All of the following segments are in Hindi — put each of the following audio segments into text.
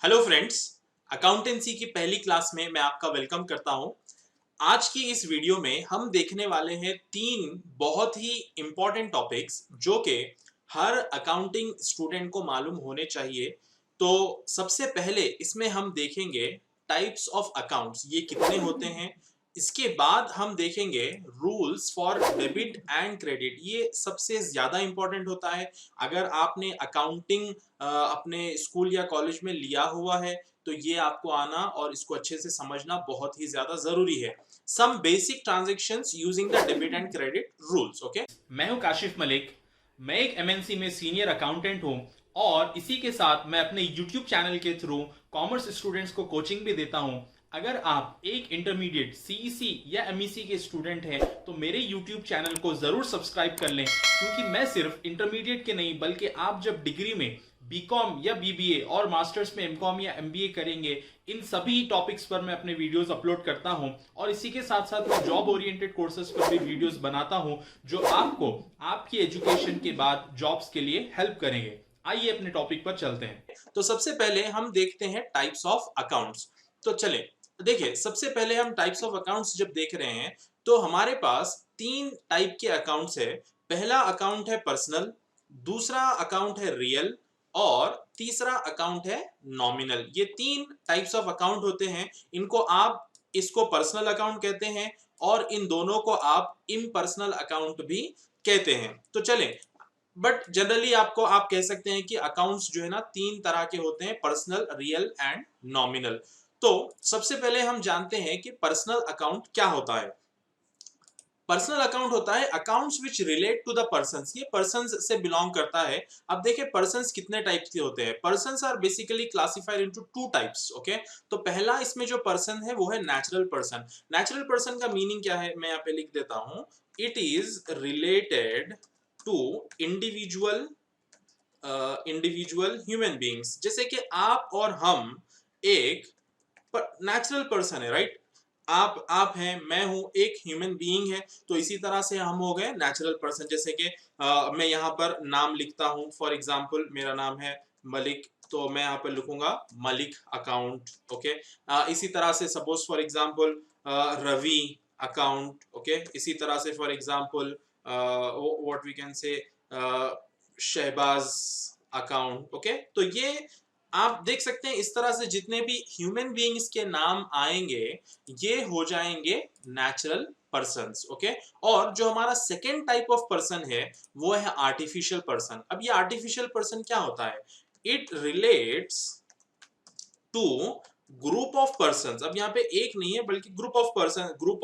हेलो फ्रेंड्स, अकाउंटेंसी की पहली क्लास में मैं आपका वेलकम करता हूं। आज की इस वीडियो में हम देखने वाले हैं तीन बहुत ही इंपॉर्टेंट टॉपिक्स जो कि हर अकाउंटिंग स्टूडेंट को मालूम होने चाहिए। तो सबसे पहले इसमें हम देखेंगे टाइप्स ऑफ अकाउंट्स, ये कितने होते हैं। इसके बाद हम देखेंगे rules for debit and credit, ये सबसे ज्यादा इंपॉर्टेंट होता है। अगर आपने अकाउंटिंग अपने स्कूल या कॉलेज में लिया हुआ है तो ये आपको आना और इसको अच्छे से समझना बहुत ही ज्यादा जरूरी है। Some basic transactions using the debit and credit rules. Okay, मैं हूं काशिफ मलिक। मैं एक एमएनसी में सीनियर अकाउंटेंट हूं और इसी के साथ मैं अपने यूट्यूब चैनल के थ्रू कॉमर्स स्टूडेंट्स को कोचिंग भी देता हूं। अगर आप एक इंटरमीडिएट सीईसी या एमईसी के स्टूडेंट हैं तो मेरे यूट्यूब चैनल को ज़रूर सब्सक्राइब कर लें, क्योंकि मैं सिर्फ इंटरमीडिएट के नहीं बल्कि आप जब डिग्री में बीकॉम या बीबीए और मास्टर्स में एमकॉम या एमबीए करेंगे, इन सभी टॉपिक्स पर मैं अपने वीडियोस अपलोड करता हूं। और इसी के साथ साथ मैं जॉब ओरिएंटेड कोर्सेज पर भी वीडियोस बनाता हूं जो आपको आपकी एजुकेशन के बाद जॉब्स के लिए हेल्प करेंगे। आइए अपने टॉपिक पर चलते हैं। तो सबसे पहले हम देखते हैं टाइप्स ऑफ अकाउंट्स। तो चले देखिए, सबसे पहले हम टाइप्स ऑफ अकाउंट्स जब देख रहे हैं तो हमारे पास तीन टाइप के अकाउंट्स है। पहला अकाउंट है पर्सनल, दूसरा अकाउंट है रियल और तीसरा अकाउंट है नॉमिनल। ये तीन टाइप्स ऑफ अकाउंट होते हैं। इनको आप इसको पर्सनल अकाउंट कहते हैं और इन दोनों को आप इम्पर्सनल अकाउंट भी कहते हैं। तो चलें, बट जनरली आपको आप कह सकते हैं कि अकाउंट्स जो है ना तीन तरह के होते हैं, पर्सनल, रियल एंड नॉमिनल। तो सबसे पहले हम जानते हैं कि पर्सनल अकाउंट क्या होता है। पर्सनल अकाउंट होता है accounts which relate to the persons, ये पर्सन्स से बिलोंग करता है। अब देखिए पर्सन्स कितने टाइप के होते हैं। Persons are basically classified into two types. Okay, तो पहला इसमें जो पर्सन है वो है नेचुरल पर्सन। नेचुरल पर्सन का मीनिंग क्या है मैं यहाँ पे लिख देता हूं। It is related to individual individual human beings. जैसे कि आप और हम एक नेचुरल पर्सन है, राइट। आप हैं, मैं हूं, एक ह्यूमन बीइंग है। तो इसी तरह से हम हो गए नेचुरल पर्सन। जैसे कि मैं यहाँ पर नाम लिखता हूं, फॉर एग्जांपल मेरा नाम है मलिक, तो मैं यहाँ पर लिखूंगा मलिक अकाउंट। ओके, इसी तरह से suppose for example Ravi account. Okay, इसी तरह से for example what we can say Shahbaz account. Okay, तो ये आप देख सकते हैं इस तरह से जितने भी ह्यूमन बीइंग्स के नाम आएंगे ये हो जाएंगे नेचुरल पर्सन्स। ओके, और जो हमारा सेकेंड टाइप ऑफ पर्सन है वो है आर्टिफिशियल पर्सन। अब ये आर्टिफिशियल पर्सन क्या होता है? It relates to group of persons. अब यहाँ पे एक नहीं है बल्कि ग्रुप ऑफ पर्सन्स है। ग्रुप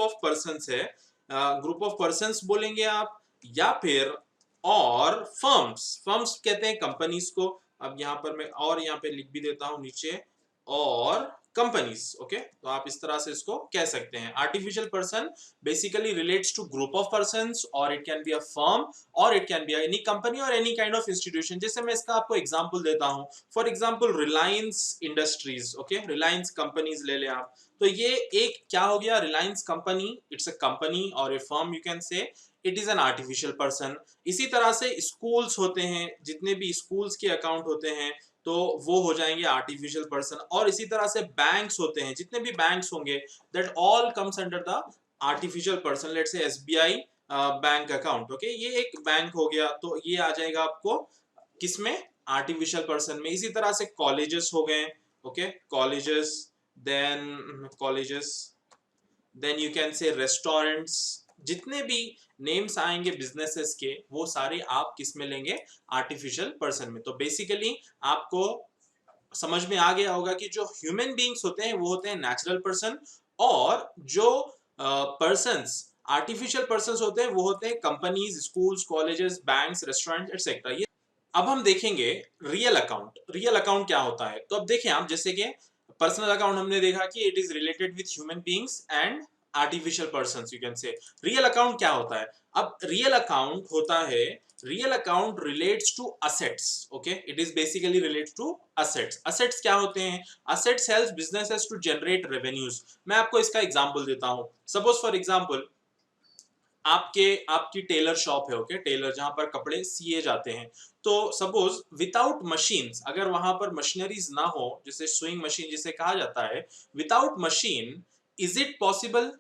ऑफ पर्सन्स बोलेंगे आप, या फिर और फर्म्स। फर्म्स कहते हैं कंपनीज को। अब यहाँ पर मैं और यहाँ पे लिख भी देता हूं नीचे, और कंपनीज। ओके, तो आप इस तरह से इसको कह सकते हैं। Artificial person basically relates to group of persons, और it can be a firm, और it can be any company और एनी काइंड ऑफ इंस्टीट्यूशन। जैसे मैं इसका आपको एग्जांपल देता हूं, for example Reliance industries. Okay, Reliance companies ले लें आप। तो ये एक क्या हो गया, Reliance company, it's a company और a firm you can say. It is an artificial person. इसी तरह से स्कूल्स होते हैं, जितने भी स्कूल्स के अकाउंट होते हैं तो वो हो जाएंगे आर्टिफिशियल पर्सन। और इसी तरह से बैंक्स होते हैं, जितने भी बैंक्स होंगे that all comes under the artificial person. Let's say SBI bank account. Okay, ये एक बैंक हो गया, तो ये आ जाएगा आपको किसमें, आर्टिफिशियल पर्सन में। इसी तरह से कॉलेजेस हो गए। Okay, colleges, colleges, then you can say restaurants. जितने भी नेम्स आएंगे बिजनेसेस के वो सारे आप किस में लेंगे, आर्टिफिशियल पर्सन में। तो बेसिकली आपको समझ में आ गया होगा कि जो ह्यूमन बीइंग्स होते हैं वो होते हैं नेचुरल पर्सन, और जो पर्सन्स आर्टिफिशियल पर्सन्स होते हैं वो होते हैं companies, schools, colleges, banks, restaurant etcetera. ये अब हम देखेंगे रियल अकाउंट। रियल अकाउंट क्या होता है? तो अब देखें आप, जैसे कि पर्सनल अकाउंट हमने देखा कि it is related with human beings and artificial persons you can say. Real account क्या होता है? अब रियल अकाउंट होता है, real account relates to assets. Okay, it is basically relates to assets. Assets क्या होते हैं? Assets help businesses to generate revenues. मैं आपको इसका एग्जांपल देता हूं। सपोज फॉर एग्जांपल आपकी टेलर शॉप है, ओके, टेलर जहां पर कपड़े सिए जाते हैं। तो सपोज विदाउट मशीन्स, अगर वहां पर मशीनरीज ना हो, जैसे स्विंग मशीन जिसे कहा जाता है, without machine is it possible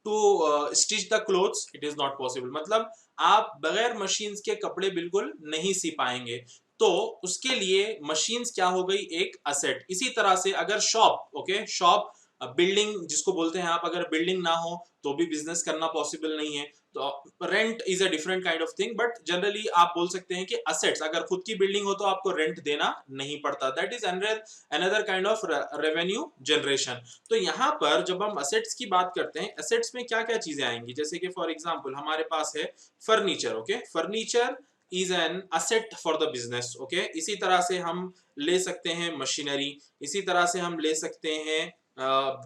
to stitch the clothes? It is not possible. मतलब आप बगैर मशीन्स के कपड़े बिल्कुल नहीं सी पाएंगे। तो उसके लिए मशीन्स क्या हो गई? एक असेट। इसी तरह से अगर शॉप, ओके, शॉप, बिल्डिंग जिसको बोलते हैं आप, अगर बिल्डिंग ना हो तो भी बिजनेस करना पॉसिबल नहीं है। तो rent is a different kind of thing, but generally आप बोल सकते हैं कि असेट्स, अगर खुद की बिल्डिंग हो तो आपको रेंट देना नहीं पड़ता। That is another kind of revenue generation. तो यहाँ पर जब हम असेट्स की बात करते हैं, असेट्स में क्या क्या चीजें आएंगी? जैसे कि फॉर एग्जाम्पल हमारे पास है furniture, okay, furniture is an asset for the business, okay. इसी तरह से हम ले सकते हैं मशीनरी, इसी तरह से हम ले सकते हैं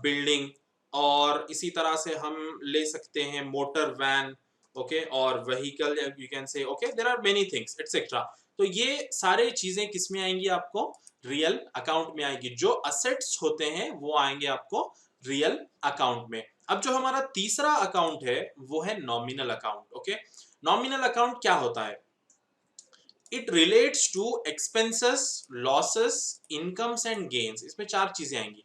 बिल्डिंग, और इसी तरह से हम ले सकते हैं मोटर वैन, ओके, और vehicle, you can say, okay, there are many things etcetera. तो ये सारे चीजें किस में आएंगी? आपको रियल अकाउंट में आएंगी। जो असेट्स होते हैं वो आएंगे आपको रियल अकाउंट में। अब जो हमारा तीसरा अकाउंट है वो है nominal account, okay. Nominal account क्या होता है? It relates to expenses, losses, incomes and gains. इसमें चार चीजें आएंगी: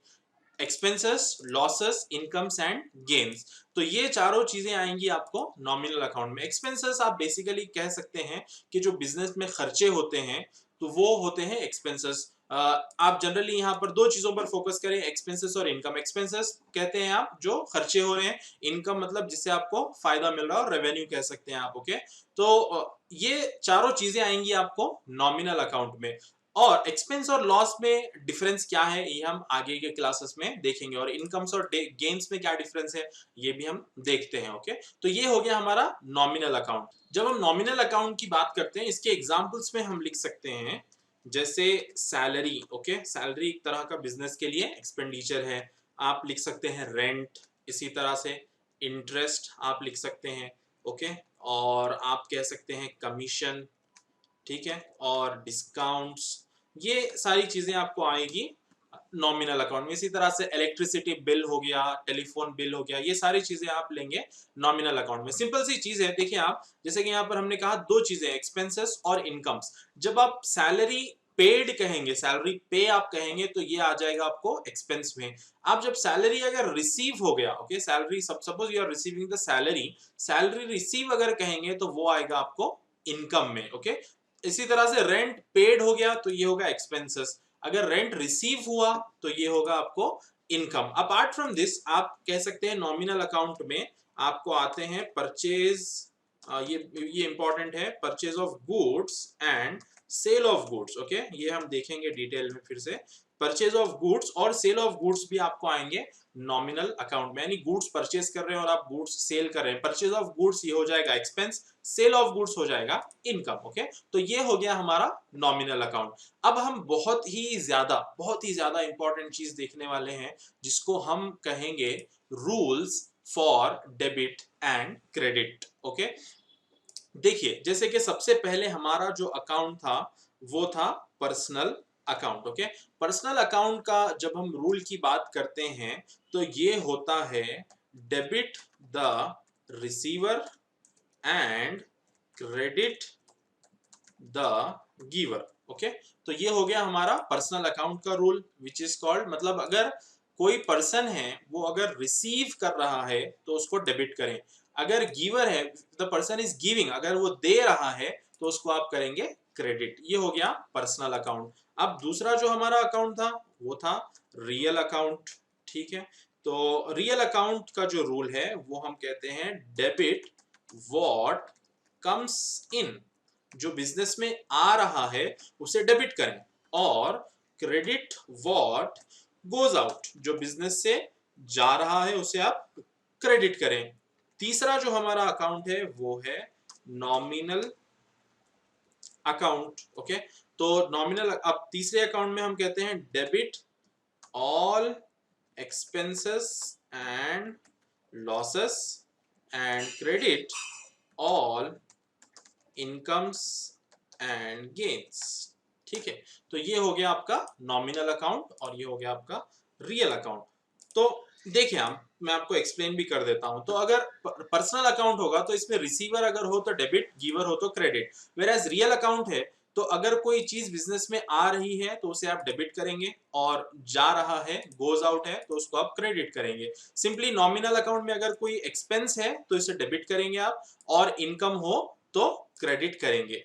expenses, losses, incomes and gains. तो ये चारों चीजें आएंगी आपको नॉमिनल अकाउंट में। एक्सपेंसेस आप बेसिकली कह सकते हैं कि जो बिजनेस में खर्चे होते हैं तो वो होते हैं एक्सपेंसेस। आप जनरली यहाँ पर दो चीजों पर फोकस करें, एक्सपेंसेस और इनकम। एक्सपेंसेस कहते हैं आप जो खर्चे हो रहे हैं, इनकम मतलब जिससे आपको फायदा मिल रहा है, और रेवेन्यू कह सकते हैं आप, ओके। तो ये चारों चीजें आएंगी आपको नॉमिनल अकाउंट में। और एक्सपेंस और लॉस में डिफरेंस क्या है ये हम आगे के क्लासेस में देखेंगे, और इनकम्स और गेन्स में क्या डिफरेंस है ये भी हम देखते हैं, ओके। तो ये हो गया हमारा नॉमिनल अकाउंट। जब हम नॉमिनल अकाउंट की बात करते हैं, इसके एग्जांपल्स में हम लिख सकते हैं जैसे सैलरी, ओके, सैलरी एक तरह का बिजनेस के लिए एक्सपेंडिचर है। आप लिख सकते हैं रेंट, इसी तरह से इंटरेस्ट आप लिख सकते हैं, ओके, और आप कह सकते हैं कमीशन, ठीक है, और डिस्काउंट्स। ये सारी चीजें आपको आएगी नॉमिनल अकाउंट में। इसी तरह से इलेक्ट्रिसिटी बिल हो गया, टेलीफोन बिल हो गया, ये सारी चीजें आप लेंगे नॉमिनल अकाउंट में। सिंपल सी चीज है, देखिए आप, जैसे कि यहाँ पर हमने कहा दो चीजें, एक्सपेंसेस और इनकम्स। जब आप सैलरी पेड कहेंगे, सैलरी पे आप कहेंगे, तो ये आ जाएगा आपको एक्सपेंस में। आप जब सैलरी अगर रिसीव हो गया, okay, salary, suppose you are receiving the salary, salary receive अगर कहेंगे तो वो आएगा आपको इनकम में, ओके। इसी तरह से रेंट पेड हो गया तो ये होगा एक्सपेंसेस, अगर रेंट रिसीव हुआ तो ये होगा आपको इनकम। अपार्ट फ्रॉम दिस आप कह सकते हैं नॉमिनल अकाउंट में आपको आते हैं परचेज, ये इंपॉर्टेंट है, purchase of goods and sale of goods, okay. ये हम देखेंगे डिटेल में फिर से। परचेज ऑफ गुड्स और सेल ऑफ गुड्स भी आपको आएंगे नॉमिनल अकाउंट में, यानी गुड्स परचेज कर रहे हैं और आप गुड्स सेल कर रहे हैं। परचेज ऑफ गुड्स ये हो जाएगा एक्सपेंस, सेल ऑफ गुड्स हो जाएगा इनकम, ओके। तो ये हो गया हमारा नॉमिनल अकाउंट। अब हम बहुत ही ज्यादा इंपॉर्टेंट चीज देखने वाले हैं, जिसको हम कहेंगे rules for debit and credit, okay. देखिए, जैसे कि सबसे पहले हमारा जो अकाउंट था वो था personal account, okay. Personal account का जब हम रूल की बात करते हैं तो ये होता है debit the receiver and credit the giver, okay. तो ये हो गया हमारा पर्सनल अकाउंट का रूल, विच इज कॉल्ड, मतलब अगर कोई पर्सन है वो अगर रिसीव कर रहा है तो उसको डेबिट करें, अगर गिवर है, द पर्सन इज गिविंग, अगर वो दे रहा है तो उसको आप करेंगे क्रेडिट। ये हो गया पर्सनल अकाउंट। अब दूसरा जो हमारा अकाउंट था वो था रियल अकाउंट, ठीक है। तो रियल अकाउंट का जो रूल है वो हम कहते हैं डेबिट व्हाट कम्स इन, जो बिजनेस में आ रहा है उसे डेबिट करें, और क्रेडिट व्हाट गोज आउट, जो बिजनेस से जा रहा है उसे आप क्रेडिट करें। तीसरा जो हमारा अकाउंट है वो है नॉमिनल अकाउंट, ओके। तो नॉमिनल, अब तीसरे अकाउंट में हम कहते हैं debit all expenses and losses and credit all incomes and gains, ठीक है। तो ये हो गया आपका नॉमिनल अकाउंट और ये हो गया आपका रियल अकाउंट। तो देखिए आप, मैं आपको एक्सप्लेन भी कर देता हूं। तो अगर पर्सनल अकाउंट होगा तो इसमें रिसीवर अगर हो तो डेबिट, गिवर हो तो credit. Whereas real account है तो अगर कोई चीज बिजनेस में आ रही है तो उसे आप डेबिट करेंगे, और जा रहा है, गोज आउट है, तो उसको आप क्रेडिट करेंगे। सिंपली नॉमिनल अकाउंट में अगर कोई एक्सपेंस है तो इसे डेबिट करेंगे आप, और इनकम हो तो क्रेडिट करेंगे।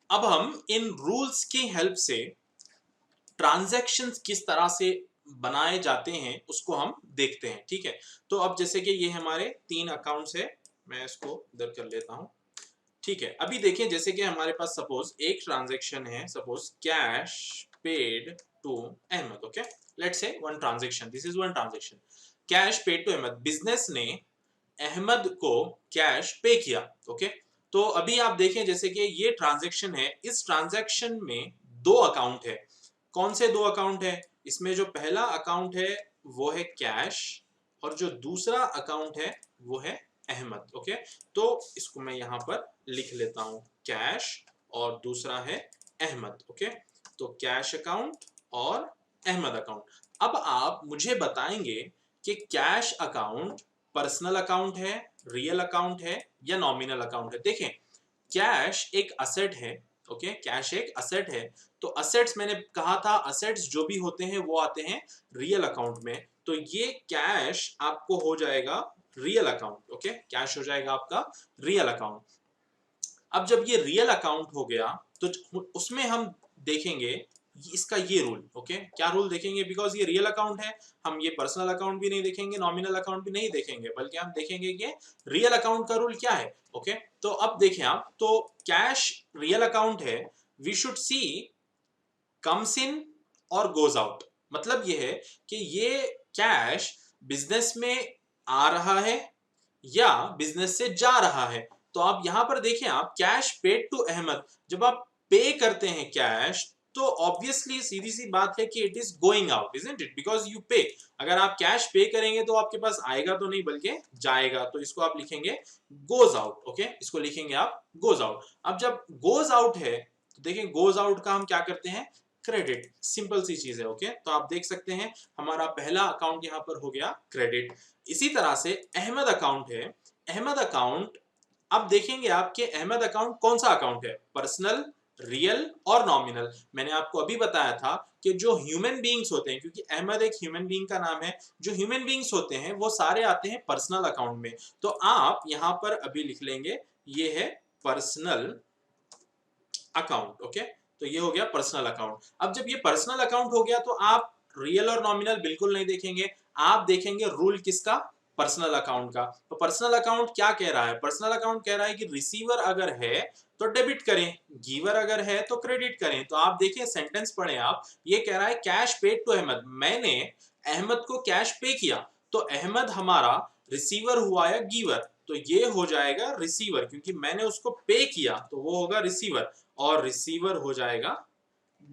अब हम इन रूल्स की हेल्प से ट्रांजैक्शंस किस तरह से बनाए जाते हैं उसको हम देखते हैं, ठीक है। तो अब जैसे कि ये हमारे 3 अकाउंट्स है, मैं इसको इधर कर लेता हूं, ठीक है। अभी देखिए जैसे कि हमारे पास सपोज एक ट्रांजैक्शन है, suppose cash paid to Ahmad, okay. Let's say one transaction, this is one transaction, cash paid to Ahmad. Business ने अहमद को कैश पे किया, ओके। तो अभी आप देखें जैसे कि ये ट्रांजैक्शन है, इस ट्रांजैक्शन में 2 अकाउंट है। कौन से 2 अकाउंट है? इसमें जो पहला अकाउंट है वो है कैश, और जो दूसरा अकाउंट है वो है अहमद, ओके। तो इसको मैं यहां पर लिख लेता हूं, कैश और दूसरा है अहमद, ओके। तो कैश अकाउंट और अहमद अकाउंट। अब आप मुझे बताएंगे कि कैश अकाउंट पर्सनल अकाउंट है, रियल अकाउंट है या नॉमिनल अकाउंट है। देखें, कैश एक असेट है, ओके, कैश एक असेट है। तो असेट्स मैंने कहा था, असेट्स जो भी होते हैं वो आते हैं रियल अकाउंट में। तो ये कैश आपको हो जाएगा रियल अकाउंट, ओके, कैश हो जाएगा आपका रियल अकाउंट। अब जब ये रियल अकाउंट हो गया तो उसमें हम देखेंगे इसका ये रूल, ओके। क्या रूल देखेंगे? बिकॉज ये रियल अकाउंट है, हम ये पर्सनल अकाउंट भी नहीं देखेंगे, नॉमिनल अकाउंट भी नहीं देखेंगे, बल्कि हम देखेंगे कि रियल अकाउंट का रूल क्या है, ओके। तो अब देखें आप, तो कैश रियल अकाउंट है, we should see comes in और गोज आउट। मतलब ये है कि ये कैश बिजनेस में आ रहा है या बिजनेस से जा रहा है। तो आप यहां पर देखें, आप कैश पेड टू अहमद, जब आप पे करते हैं कैश, तो ऑब्वियसली सीधी सी बात है कि it is going out, isn't it, because you पे। अगर आप कैश पे करेंगे तो आपके पास आएगा तो नहीं बल्कि जाएगा, तो इसको आप लिखेंगे गोज आउट, ओके, इसको लिखेंगे आप गोज आउट। अब जब गोज आउट है तो देखें, गोज आउट का हम क्या करते हैं? क्रेडिट। सिंपल सी चीज है, ओके। तो आप देख सकते हैं हमारा पहला अकाउंट यहां पर हो गया क्रेडिट। इसी तरह से अहमद अकाउंट है, अहमद अकाउंट, अब देखेंगे आपके अहमद अकाउंट कौन सा अकाउंट है, पर्सनल, रियल और नॉमिनल। मैंने आपको अभी बताया था कि जो ह्यूमन बीइंग्स होते हैं, क्योंकि अहमद एक ह्यूमन बीइंग का नाम है, जो ह्यूमन बीइंग्स होते हैं वो सारे आते हैं पर्सनल अकाउंट में। तो आप यहां पर अभी लिख लेंगे, ये है पर्सनल अकाउंट, ओके। तो ये हो गया पर्सनल अकाउंट। अब जब ये पर्सनल अकाउंट हो गया तो आप रियल और नॉमिनल बिल्कुल नहीं देखेंगे, आप देखेंगे रूल किसका? पर्सनल अकाउंट का। तो पर्सनल अकाउंट क्या कह रहा है? पर्सनल अकाउंट कह रहा है कि रिसीवर अगर है तो डेबिट करें, गिवर अगर है तो क्रेडिट करें। तो आप देखिए सेंटेंस पढ़ें आप, ये कह रहा है कैश पेड टू अहमद, मैंने अहमद को कैश पे किया, तो अहमद हमारा रिसीवर हुआ या गिवर? तो ये हो जाएगा रिसीवर, क्योंकि मैंने उसको पे किया तो वो होगा रिसीवर, और रिसीवर हो जाएगा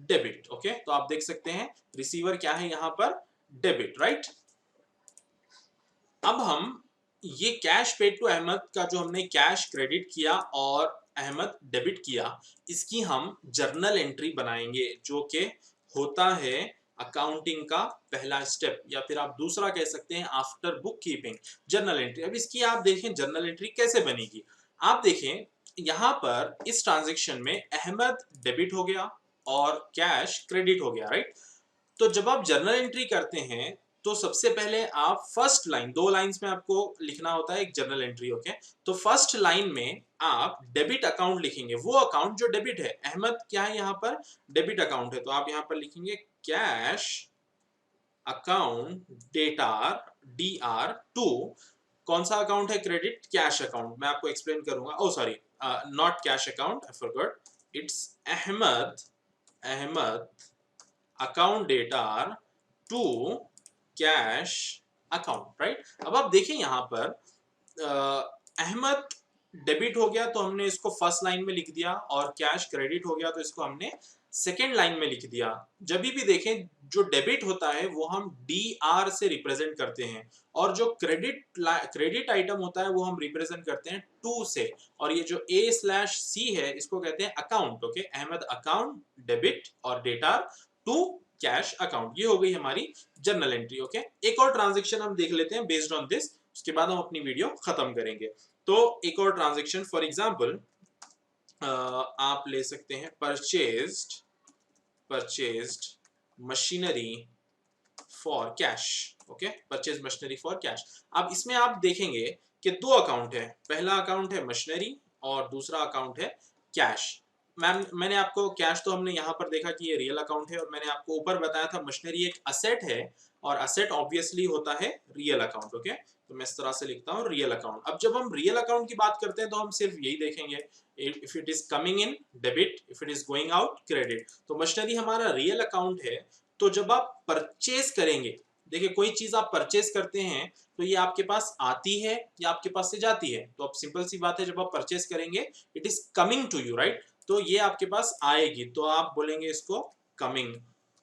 डेबिट, ओके। तो आप देख सकते हैं रिसीवर क्या है यहां पर? Debit, right. अब हम ये कैश पेड टू अहमद का, जो हमने कैश क्रेडिट किया और अहमद डेबिट किया, इसकी हम जर्नल एंट्री बनाएंगे, जो कि होता है अकाउंटिंग का पहला स्टेप, या फिर आप दूसरा कह सकते हैं after book keeping, journal entry. अब इसकी आप देखें जर्नल एंट्री कैसे बनेगी। आप देखें यहां पर इस ट्रांजेक्शन में अहमद डेबिट हो गया और कैश क्रेडिट हो गया, राइट। तो जब आप जर्नल एंट्री करते हैं तो सबसे पहले आप फर्स्ट लाइन, 2 लाइंस में आपको लिखना होता है एक जर्नल एंट्री, ओके। तो फर्स्ट लाइन में आप डेबिट अकाउंट लिखेंगे, वो अकाउंट जो डेबिट है। अहमद क्या है यहाँ पर? डेबिट अकाउंट है, तो आप यहाँ पर लिखेंगे cash account debtor DR to, कौन सा अकाउंट है? Credit, cash account. मैं आपको एक्सप्लेन करूंगा, oh sorry, not cash account, I forgot, it's Ahmed, Ahmed account debtor to cash account, right. अब आप देखें यहां पर अहमद डेबिट हो गया तो हमने इसको फर्स्ट लाइन में लिख दिया, और कैश क्रेडिट हो गया तो इसको हमने सेकेंड लाइन में लिख दिया। जब भी देखें जो डेबिट होता है वो हम DR से रिप्रेजेंट करते हैं, और जो क्रेडिट आइटम होता है वो हम रिप्रेजेंट करते हैं टू से, और ये जो A/C है इसको कहते हैं account, okay. Ahmad account debit और डेटा टू कैश अकाउंट। ये हो गई हमारी जर्नल एंट्री। ओके, एक और ट्रांजेक्शन हम देख लेते हैं बेस्ड ऑन दिस, उसके बाद हम अपनी वीडियो खत्म करेंगे। तो एक और ट्रांजेक्शन, फॉर एग्जांपल आप ले सकते हैं purchased machinery for cash. Okay, purchase machinery for cash. अब इसमें आप देखेंगे कि दो अकाउंट है, पहला अकाउंट है मशीनरी और दूसरा अकाउंट है कैश। मैंने आपको कैश तो हमने यहाँ पर देखा कि ये रियल अकाउंट है, और मैंने आपको ऊपर बताया था मशीनरी एक असेट है, और असेट ऑब्वियसली होता है रियल अकाउंट। ओके, तो मैं इस तरह से लिखता हूँ रियल अकाउंट। अब जब हम रियल अकाउंट की बात करते हैं तो हम सिर्फ यही देखेंगे, if it is coming in debit, if it is going out credit. तो मशीनरी हमारा रियल अकाउंट है। तो जब आप परचेज करेंगे, देखिए कोई चीज आप परचेज करते हैं तो ये आपके पास आती है या आपके पास से जाती है। तो अब सिंपल सी बात है, जब आप परचेज करेंगे it is coming to you, right? तो ये आपके पास आएगी, तो आप बोलेंगे इसको कमिंग।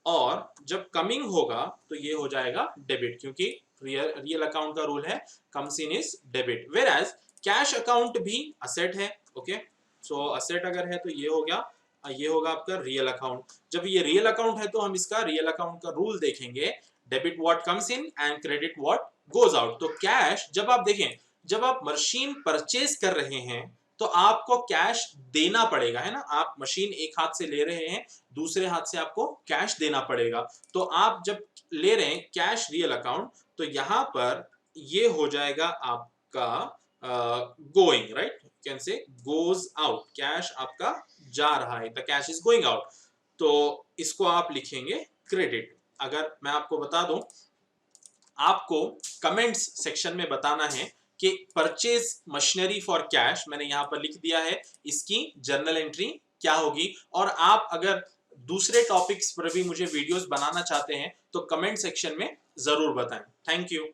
और जब कमिंग होगा तो ये हो जाएगा डेबिट, क्योंकि रियल अकाउंट का रूल है comes in is debit. Whereas cash account भी असेट है। ओके, सो असेट अगर है तो ये हो गया, ये होगा आपका रियल अकाउंट। जब ये रियल अकाउंट है तो हम इसका रियल अकाउंट का रूल देखेंगे, debit what comes in and credit what goes out. तो कैश, जब आप देखें, जब आप मशीन परचेज कर रहे हैं तो आपको कैश देना पड़ेगा, है ना? आप मशीन एक हाथ से ले रहे हैं, दूसरे हाथ से आपको कैश देना पड़ेगा। तो आप जब ले रहे हैं कैश रियल अकाउंट, तो यहां पर ये हो जाएगा आपका going, right? Can say goes out, cash आपका जा रहा है, the cash is going out. तो इसको आप लिखेंगे क्रेडिट। अगर मैं आपको बता दूं, आपको कमेंट्स सेक्शन में बताना है कि परचेज मशीनरी फॉर कैश, मैंने यहां पर लिख दिया है, इसकी जर्नल एंट्री क्या होगी। और आप अगर दूसरे टॉपिक्स पर भी मुझे वीडियोस बनाना चाहते हैं तो कमेंट सेक्शन में जरूर बताएं। Thank you.